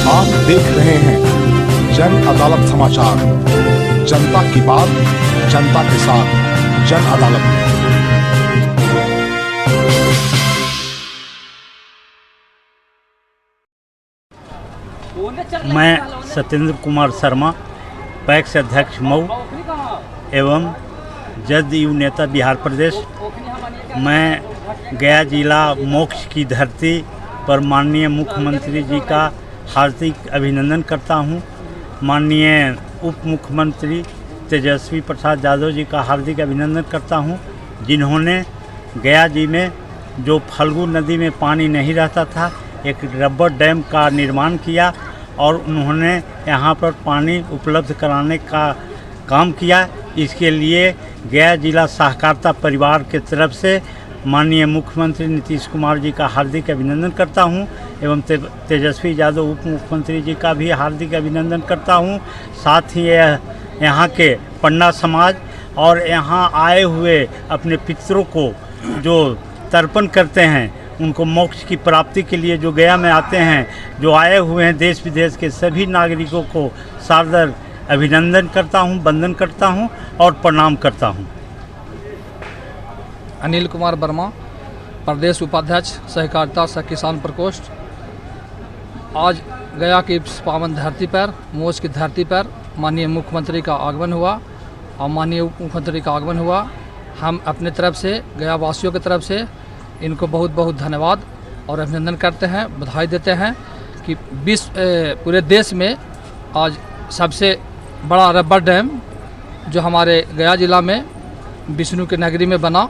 आप देख रहे हैं जन अदालत समाचार। जनता की बात जनता के साथ, जन अदालत। मैं सत्येंद्र कुमार शर्मा, पैक्स अध्यक्ष मऊ एवं जदयू नेता बिहार प्रदेश। मैं गया जिला मोक्ष की धरती पर माननीय मुख्यमंत्री जी का हार्दिक अभिनंदन करता हूं। माननीय उप मुख्यमंत्री तेजस्वी प्रसाद यादव जी का हार्दिक अभिनंदन करता हूं, जिन्होंने गया जी में जो फल्गु नदी में पानी नहीं रहता था, एक रबर डैम का निर्माण किया और उन्होंने यहाँ पर पानी उपलब्ध कराने का काम किया। इसके लिए गया जिला सहकारिता परिवार के तरफ से माननीय मुख्यमंत्री नीतीश कुमार जी का हार्दिक अभिनंदन करता हूं एवं तेजस्वी यादव उप मुख्यमंत्री जी का भी हार्दिक अभिनंदन करता हूं। साथ ही यहाँ के पन्ना समाज और यहाँ आए हुए अपने पितरों को जो तर्पण करते हैं, उनको मोक्ष की प्राप्ति के लिए जो गया में आते हैं, जो आए हुए हैं देश विदेश के सभी नागरिकों को सादर अभिनंदन करता हूं, वंदन करता हूं और प्रणाम करता हूं। अनिल कुमार वर्मा, प्रदेश उपाध्यक्ष सहकारिता सह किसान प्रकोष्ठ। आज गया की पावन धरती पर, मोक्ष की धरती पर माननीय मुख्यमंत्री का आगमन हुआ और माननीय उप मुख्यमंत्री का आगमन हुआ। हम अपने तरफ से, गया वासियों की तरफ से इनको बहुत बहुत धन्यवाद और अभिनंदन करते हैं, बधाई देते हैं कि पूरे देश में आज सबसे बड़ा रबर डैम जो हमारे गया जिला में विष्णु की नगरी में बना,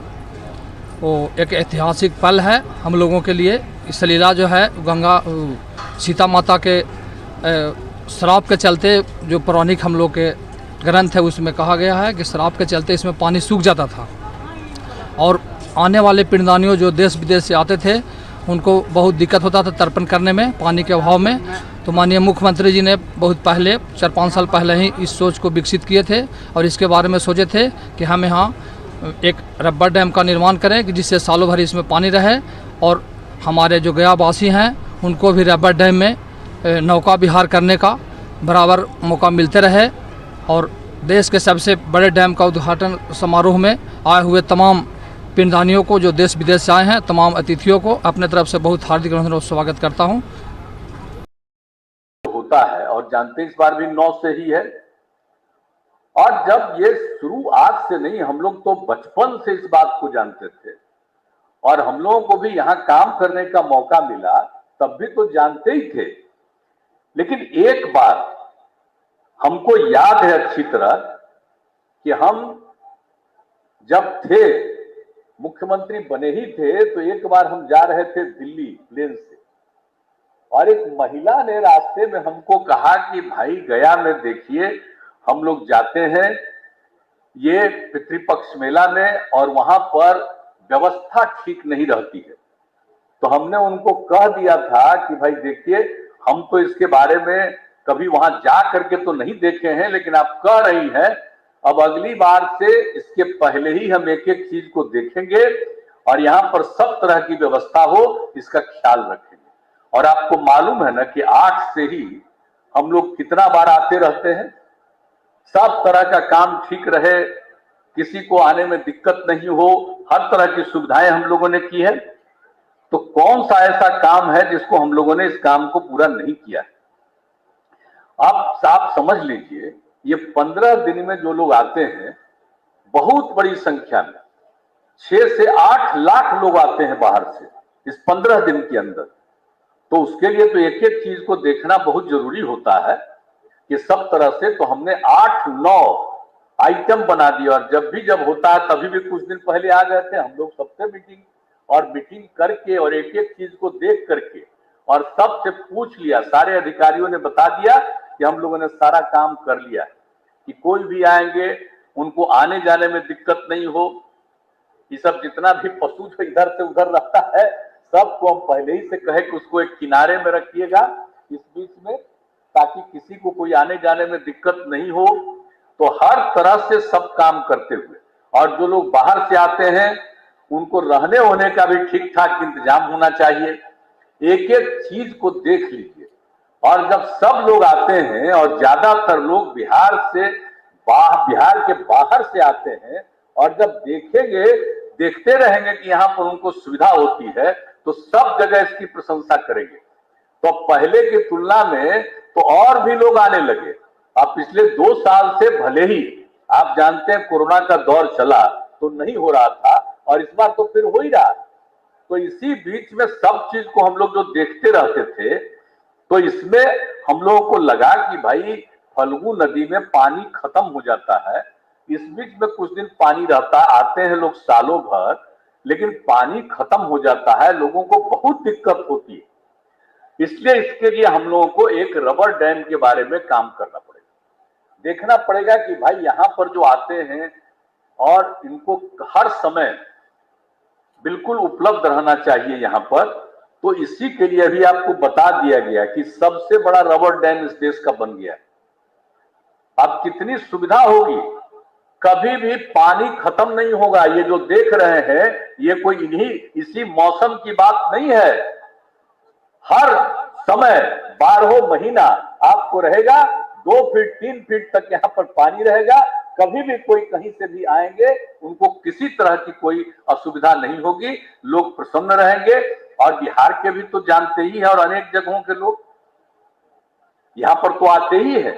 वो एक ऐतिहासिक पल है हम लोगों के लिए। सलीला जो है गंगा सीता माता के श्राप के चलते, जो पौराणिक हम लोग के ग्रंथ है उसमें कहा गया है कि श्राप के चलते इसमें पानी सूख जाता था और आने वाले पिंडदानियों जो देश विदेश से आते थे उनको बहुत दिक्कत होता था तर्पण करने में पानी के अभाव में। तो माननीय मुख्यमंत्री जी ने बहुत पहले 4-5 साल पहले ही इस सोच को विकसित किए थे और इसके बारे में सोचे थे कि हम यहाँ एक रबर डैम का निर्माण करें कि जिससे सालों भर इसमें पानी रहे और हमारे जो गया वासी हैं उनको भी रबर डैम में नौका विहार करने का बराबर मौका मिलते रहे। और देश के सबसे बड़े डैम का उद्घाटन समारोह में आए हुए तमाम पिंडदानियों को, जो देश विदेश से आए हैं, तमाम अतिथियों को अपने तरफ से बहुत हार्दिक अभिनंदन और स्वागत करता हूं। होता है और जानते इस बार भी 9 से ही है। और जब ये शुरू आज से नहीं, हम लोग तो बचपन से इस बात को जानते थे और हम लोगों को भी यहाँ काम करने का मौका मिला, तब भी तो जानते ही थे। लेकिन एक बार हमको याद है अच्छी तरह कि हम जब थे, मुख्यमंत्री बने ही थे, तो एक बार हम जा रहे थे दिल्ली प्लेन से और एक महिला ने रास्ते में हमको कहा कि भाई गया में देखिए, हम लोग जाते हैं ये पितृपक्ष मेला में और वहां पर व्यवस्था ठीक नहीं रहती है। तो हमने उनको कह दिया था कि भाई देखिए, हम तो इसके बारे में कभी वहां जा करके तो नहीं देखे हैं, लेकिन आप कह रही हैं, अब अगली बार से इसके पहले ही हम एक एक चीज को देखेंगे और यहाँ पर सब तरह की व्यवस्था हो, इसका ख्याल रखेंगे। और आपको मालूम है ना कि 8 से ही हम लोग कितना बार आते रहते हैं, सब तरह का काम ठीक रहे, किसी को आने में दिक्कत नहीं हो, हर तरह की सुविधाएं हम लोगों ने की है। तो कौन सा ऐसा काम है जिसको हम लोगों ने इस काम को पूरा नहीं किया है? आप समझ लीजिए, ये 15 दिन में जो लोग आते हैं, बहुत बड़ी संख्या में 6 से 8 लाख लोग आते हैं बाहर से इस 15 दिन के अंदर। तो उसके लिए तो एक एक चीज को देखना बहुत जरूरी होता है कि सब तरह से। तो हमने 8-9 आइटम बना दिया और जब होता है तभी भी कुछ दिन पहले आ गए थे हम लोग सबसे मीटिंग करके और एक एक चीज को देख करके और सबसे पूछ लिया। सारे अधिकारियों ने बता दिया कि हम लोगों ने सारा काम कर लिया है कि कोई भी आएंगे उनको आने जाने में दिक्कत नहीं हो। ये सब जितना भी पशु जो इधर से उधर रहता है, सबको हम पहले ही से कहे कि उसको एक किनारे में रखिएगा इस बीच में, ताकि किसी को कोई आने जाने में दिक्कत नहीं हो। तो हर तरह से सब काम करते हुए, और जो लोग बाहर से आते हैं उनको रहने होने का भी ठीक ठाक इंतजाम होना चाहिए। एक एक चीज को देख लीजिए। और जब सब लोग आते हैं और ज्यादातर लोग बिहार के बाहर से आते हैं, और जब देखते रहेंगे कि यहाँ पर उनको सुविधा होती है, तो सब जगह इसकी प्रशंसा करेंगे। तो पहले की तुलना में तो और भी लोग आने लगे। अब पिछले 2 साल से भले ही आप जानते हैं कोरोना का दौर चला तो नहीं हो रहा था, और इस बार तो फिर हो ही रहा। तो इसी बीच में सब चीज को हम लोग जो देखते रहते थे, तो इसमें हम लोगों को लगा कि भाई फल्गु नदी में पानी खत्म हो जाता है। इस बीच में कुछ दिन पानी रहता, आते हैं लोग सालों भर, लेकिन पानी खत्म हो जाता है, लोगों को बहुत दिक्कत होती है। इसलिए इसके लिए हम लोगों को एक रबर डैम के बारे में काम करना पड़ेगा। देखना पड़ेगा कि भाई यहाँ पर जो आते हैं और इनको हर समय बिल्कुल उपलब्ध रहना चाहिए यहाँ पर, तो इसी के लिए अभी आपको बता दिया गया कि सबसे बड़ा रबर डैम इस देश का बन गया है। अब कितनी सुविधा होगी, कभी भी पानी खत्म नहीं होगा। ये जो देख रहे हैं ये कोई इसी मौसम की बात नहीं है। हर समय 12 महीना आपको रहेगा, 2 फीट 3 फीट तक यहाँ पर पानी रहेगा। कभी भी कोई कहीं से भी आएंगे, उनको किसी तरह की कोई असुविधा नहीं होगी, लोग प्रसन्न रहेंगे। और बिहार के भी तो जानते ही है, और अनेक जगहों के लोग यहाँ पर तो आते ही है।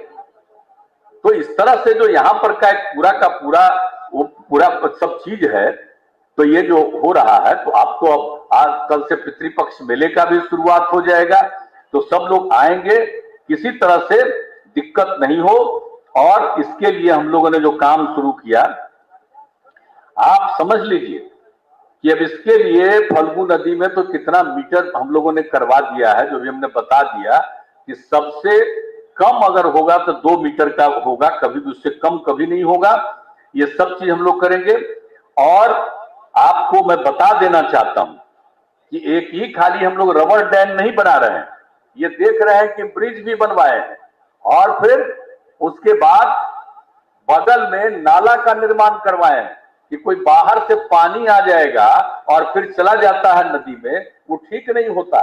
तो इस तरह से जो यहाँ पर का एक पूरा सब चीज है, तो ये जो हो रहा है, तो आपको अब आज कल से पितृपक्ष मेले का भी शुरुआत हो जाएगा। तो सब लोग आएंगे, किसी तरह से दिक्कत नहीं हो। और इसके लिए हम लोगों ने जो काम शुरू किया, आप समझ लीजिए कि अब इसके लिए फल्गु नदी में तो कितना मीटर हम लोगों ने करवा दिया है, जो भी हमने बता दिया कि सबसे कम अगर होगा तो 2 मीटर का होगा, कभी भी उससे कम कभी नहीं होगा। ये सब चीज हम लोग करेंगे। और आपको मैं बता देना चाहता हूं कि एक ही खाली हम लोग रबर डैम नहीं बना रहे हैं, ये देख रहे हैं कि ब्रिज भी बनवाए हैं, और फिर उसके बाद बगल में नाला का निर्माण करवाए हैं कि कोई बाहर से पानी आ जाएगा और फिर चला जाता है नदी में, वो ठीक नहीं होता।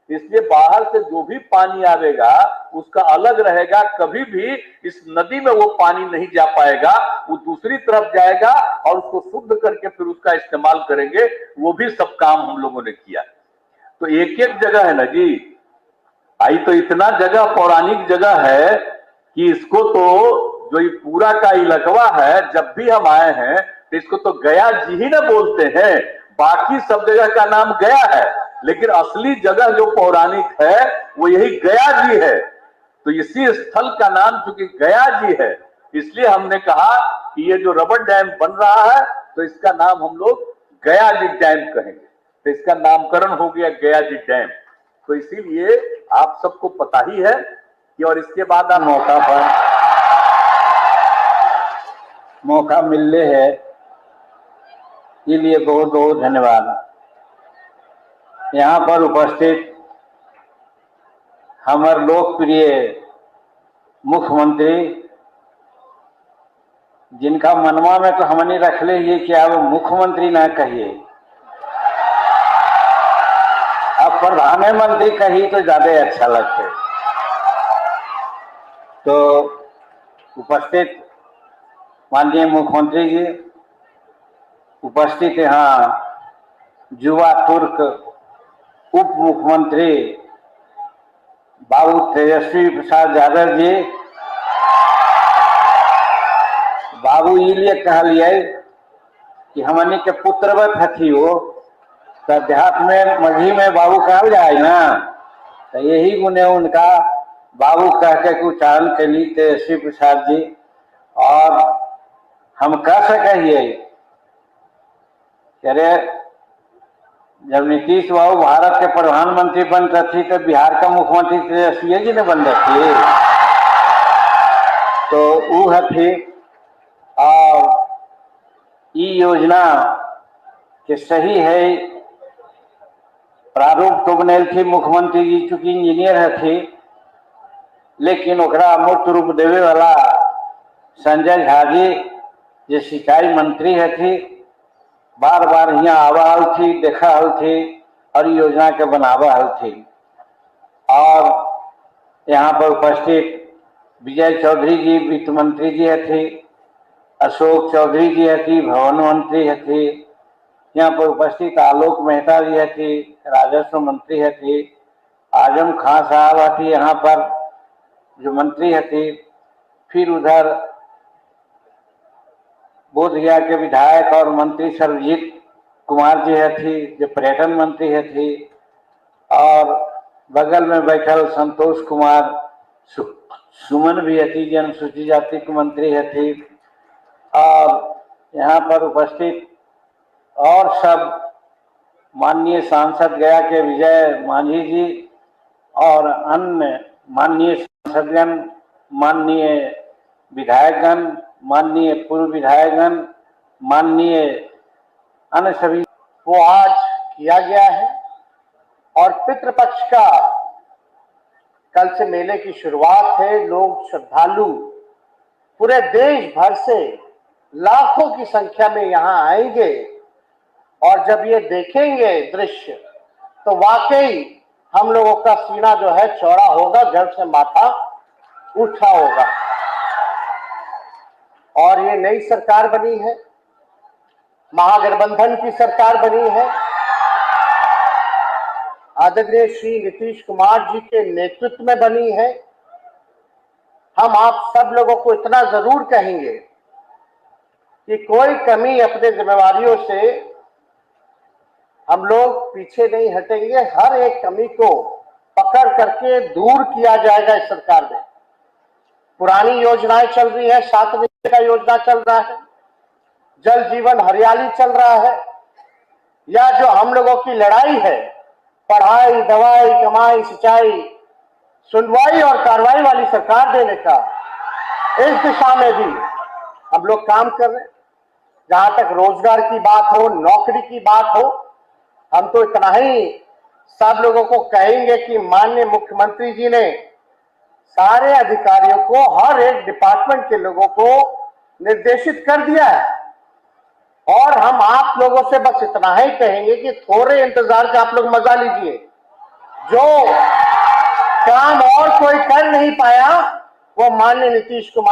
इसलिए बाहर से जो भी पानी आवेगा उसका अलग रहेगा, कभी भी इस नदी में वो पानी नहीं जा पाएगा, वो दूसरी तरफ जाएगा और उसको शुद्ध करके फिर उसका इस्तेमाल करेंगे। वो भी सब काम हम लोगों ने किया। तो एक एक जगह है ना जी, आई तो इतना जगह पौराणिक जगह है कि इसको तो जो ये पूरा का इलाका है, जब भी हम आए हैं तो इसको तो गया जी ही ना बोलते हैं। बाकी सब जगह का नाम गया है, लेकिन असली जगह जो पौराणिक है वो यही गया जी है। तो इसी स्थल का नाम चूंकि गया जी है, इसलिए हमने कहा कि ये जो रबर डैम बन रहा है तो इसका नाम हम लोग गया जी डैम कहेंगे। तो इसका नामकरण हो गया गया जी डैम। तो इसीलिए आप सबको पता ही है कि, और इसके बाद आप मौका मिलने है, इसलिए बहुत बहुत धन्यवाद। यहाँ पर उपस्थित हमारे लोकप्रिय मुख्यमंत्री, जिनका मनवा में तो हमने रख ले ये कि अब मुख्यमंत्री ना कहिए, अब प्रधानमंत्री कही तो ज्यादा अच्छा लगते। तो उपस्थित माननीय मुख्यमंत्री जी, उपस्थित यहाँ युवा तुर्क उप मुख्यमंत्री बाबू तेजस्वी प्रसाद यादव जी, बाबू इसलिए कहलिए कि हमने के पुत्रवत हथी हो, तो अध्यात्म में मझी में बाबू कहल जाए ना, तो यही गुने उनका बाबू कह के उच्चारण के लिए तेजस्वी प्रसाद जी। और हम कह सके अरे जब नीतीश बाबू भारत के प्रधानमंत्री बन रही तो बिहार का मुख्यमंत्री तेजस्वी जी ने बन रखी, तो वो हथी। और ये योजना के सही है प्रारूप तो बनल थी मुख्यमंत्री जी, चूंकि इंजीनियर हथी, लेकिन ओकरा मूर्त रूप देवे वाला संजय झा जी जो सिंचाई मंत्री हथी, बार बार यहाँ आवा हल थी, देखा हल थी और योजना के बनावा हल थी। और यहाँ पर उपस्थित विजय चौधरी जी वित्त मंत्री जी थी, अशोक चौधरी जी थी, भवन मंत्री थी, यहाँ पर उपस्थित आलोक मेहता जी थी, राजस्व मंत्री थी, आजम खान साहब थी यहाँ पर जो मंत्री थी, फिर उधर बोधगया के विधायक और मंत्री सर्वजीत कुमार जी थी जो पर्यटन मंत्री थी, और बगल में बैठल संतोष कुमार सुमन भी थी जो अनुसूचित जाति के मंत्री थी, और यहाँ पर उपस्थित और सब माननीय सांसद गया के विजय मांझी जी और अन्य माननीय सांसदगण, माननीय विधायकगण, माननीय पूर्व विधायकगण, माननीय अन्य सभी वो आज किया गया है। और पितृपक्ष का कल से मेले की शुरुआत है। लोग श्रद्धालु पूरे देश भर से लाखों की संख्या में यहाँ आएंगे और जब ये देखेंगे दृश्य तो वाकई हम लोगों का सीना जो है चौड़ा होगा, गर्व से माथा उठा होगा। और ये नई सरकार बनी है, महागठबंधन की सरकार बनी है, आदरणीय श्री नीतीश कुमार जी के नेतृत्व में बनी है। हम आप सब लोगों को इतना जरूर कहेंगे कि कोई कमी अपने जिम्मेवारियों से हम लोग पीछे नहीं हटेंगे। हर एक कमी को पकड़ करके दूर किया जाएगा। इस सरकार में पुरानी योजनाएं चल रही है, 7 महीने का योजना चल रहा है, जल जीवन हरियाली चल रहा है, या जो हम लोगों की लड़ाई है पढ़ाई, दवाई, कमाई, सिंचाई, सुनवाई और कार्रवाई वाली सरकार देने का, इस दिशा में भी हम लोग काम कर रहे हैं। जहां तक रोजगार की बात हो, नौकरी की बात हो, हम तो इतना ही सब लोगों को कहेंगे कि माननीय मुख्यमंत्री जी ने सारे अधिकारियों को, हर एक डिपार्टमेंट के लोगों को निर्देशित कर दिया है। और हम आप लोगों से बस इतना ही कहेंगे कि थोड़े इंतजार का आप लोग मजा लीजिए। जो काम और कोई कर नहीं पाया वो माननीय नीतीश कुमार